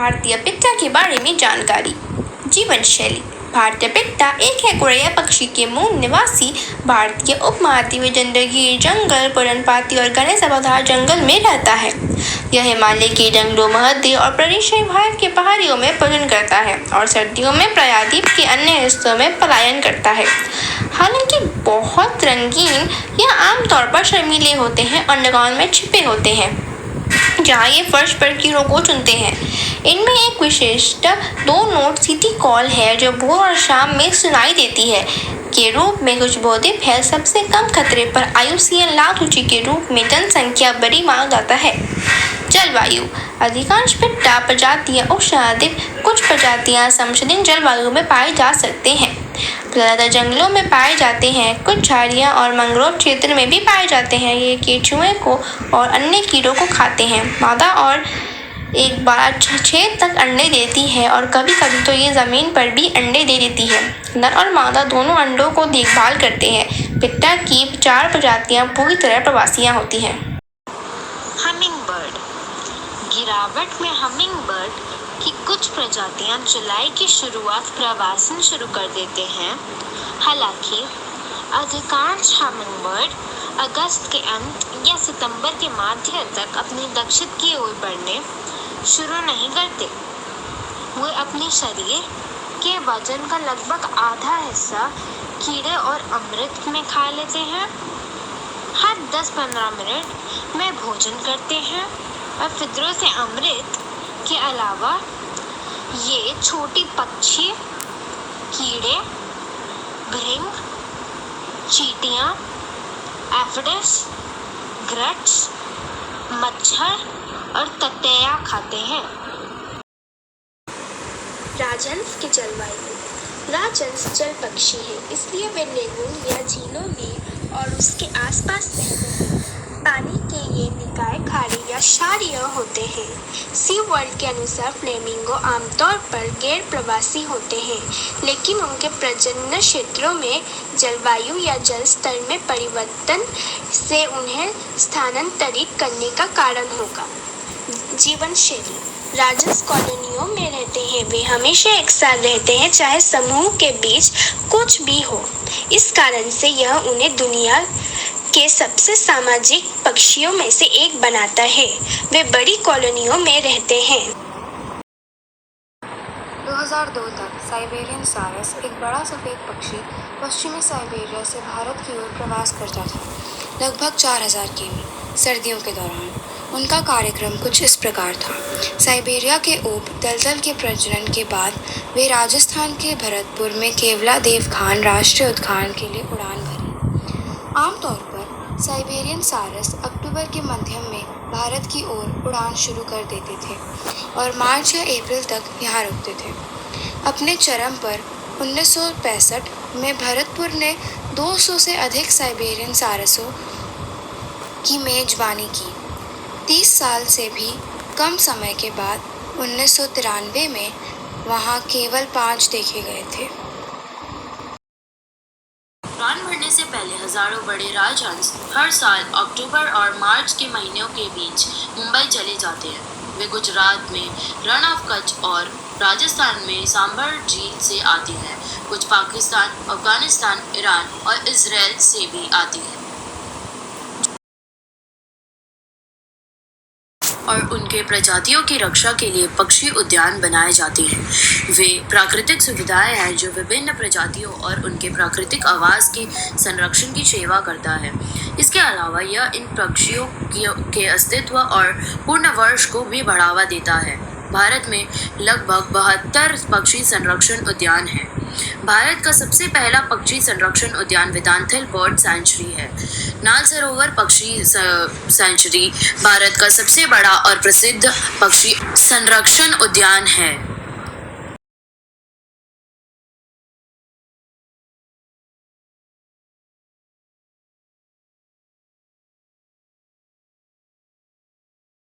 भारतीय पिट्टा के बारे में जानकारी। जीवन शैली। भारतीय पिट्टा एक हैकोरिया पक्षी के मूल निवासी भारतीय उपमहाद्वीपीय जंगली जंगल, पर्णपाती और घने सदाबहार जंगल में रहता है। यह हिमालय के जंगलों, मध्य और प्रदेशीय भारत के पहाड़ियों में प्रजनन करता है और सर्दियों में प्रायद्वीप के अन्य हिस्सों में पलायन करता है। हालांकि बहुत रंगीन, यह आमतौर पर शर्मीले होते हैं और अंडरग्राउंड में छिपे होते हैं, जहाँ ये फर्श पर कीड़ों को चुनते हैं। इनमें एक विशिष्ट 2-नोट सीधी कॉल है जो भोर और शाम में सुनाई देती है के रूप में कुछ बहुद्वीप है। सबसे कम खतरे पर IUCN लाल सूची के रूप में जनसंख्या बड़ी माना जाता है। जलवायु। अधिकांश पिट्टा प्रजातियां उष्णकटिबंधीय, कुछ प्रजातियां समशीतोष्ण जलवायु में पाई जा सकते हैं। ज्यादातर जंगलों में पाए जाते हैं, कुछ झाड़ियां और मैंग्रोव क्षेत्र में भी पाए जाते हैं। ये केंचुए को और अन्य कीड़ों को खाते हैं। मादा और एक बार 6 तक अंडे देती है और कभी कभी तो ये जमीन पर भी अंडे दे देती है। नर और मादा दोनों अंडों को देखभाल करते हैं। पिट्टा की 4 प्रजातियां पूरी तरह प्रवासियां होती हैं। हमिंगबर्ड। गिरावट में हमिंगबर्ड की कुछ प्रजातियां जुलाई की शुरुआत प्रवासन शुरू कर देते हैं। हालांकि अधिकांश हमिंगबर्ड अगस्त के अंत या सितंबर के मध्य तक अपने दक्षिण की ओर बढ़ने शुरू नहीं करते। वे अपने शरीर के वजन का लगभग आधा हिस्सा कीड़े और अमृत में खा लेते हैं। हर 10-15 मिनट में भोजन करते हैं और फितरों से अमृत के अलावा ये छोटी पक्षी, कीड़े, भृंग, चींटियां, एफिड्स, ग्रट्स, मच्छर और ततैया खाते हैं। राजहंस की जलवायु। राजहंस जल पक्षी है, इसलिए वे लेगून या झीलों में और उसके आसपास रहते हैं। पानी के ये निकाय खाड़ी या क्षारीय होते हैं। सी वर्ल्ड के अनुसार फ्लेमिंगो आमतौर पर गैर प्रवासी होते हैं, लेकिन उनके प्रजनन क्षेत्रों में जलवायु या जल स्तर में परिवर्तन से उन्हें स्थानांतरित करने का कारण होगा। जीवन शैली। राजहंस कॉलोनियों में रहते हैं। वे हमेशा एक साथ रहते हैं, चाहे समूह के बीच कुछ भी हो। इस कारण से यह उन्हें दुनिया के सबसे सामाजिक पक्षियों में से एक बनाता है। वे बड़ी कॉलोनियों में रहते हैं। 2002 तक साइबेरियन सारस, एक बड़ा सफ़ेद पक्षी, पश्चिमी साइबेरिया से भारत की ओर प्रवास करता था, लगभग 4000 किमी। सर्दियों के दौरान उनका कार्यक्रम कुछ इस प्रकार था। साइबेरिया के ऊप दलदल के प्रजनन के बाद वे राजस्थान के भरतपुर में केवलादेव खान राष्ट्रीय उद्यान के लिए उड़ान भरी। आमतौर पर साइबेरियन सारस अक्टूबर के मध्य में भारत की ओर उड़ान शुरू कर देते थे और मार्च या अप्रैल तक यहाँ रुकते थे। अपने चरम पर 1965 में भरतपुर ने 200 से अधिक साइबेरियन सारसों की मेजबानी की। 30 साल से भी कम समय के बाद 1993 में वहाँ केवल 5 देखे गए थे। उड़ान भरने से पहले हजारों बड़े राजहंस हर साल अक्टूबर और मार्च के महीनों के बीच मुंबई चले जाते हैं। वे गुजरात में रण ऑफ कच्छ और राजस्थान में सांभर झील से आती हैं। कुछ पाकिस्तान, अफगानिस्तान, ईरान और इजराइल से भी आती हैं और उनके प्रजातियों की रक्षा के लिए पक्षी उद्यान बनाए जाते हैं। वे प्राकृतिक सुविधाएं हैं जो विभिन्न प्रजातियों और उनके प्राकृतिक आवास के संरक्षण की सेवा करता है। इसके अलावा यह इन पक्षियों के अस्तित्व और पुनर्वास को भी बढ़ावा देता है। भारत में लगभग 72 पक्षी संरक्षण उद्यान हैं। भारत का सबसे पहला पक्षी संरक्षण उद्यान वेदांतल बर्ड सेंचुरी है। नाल सरोवर पक्षी सेंचुरी भारत का सबसे बड़ा और प्रसिद्ध पक्षी संरक्षण उद्यान है।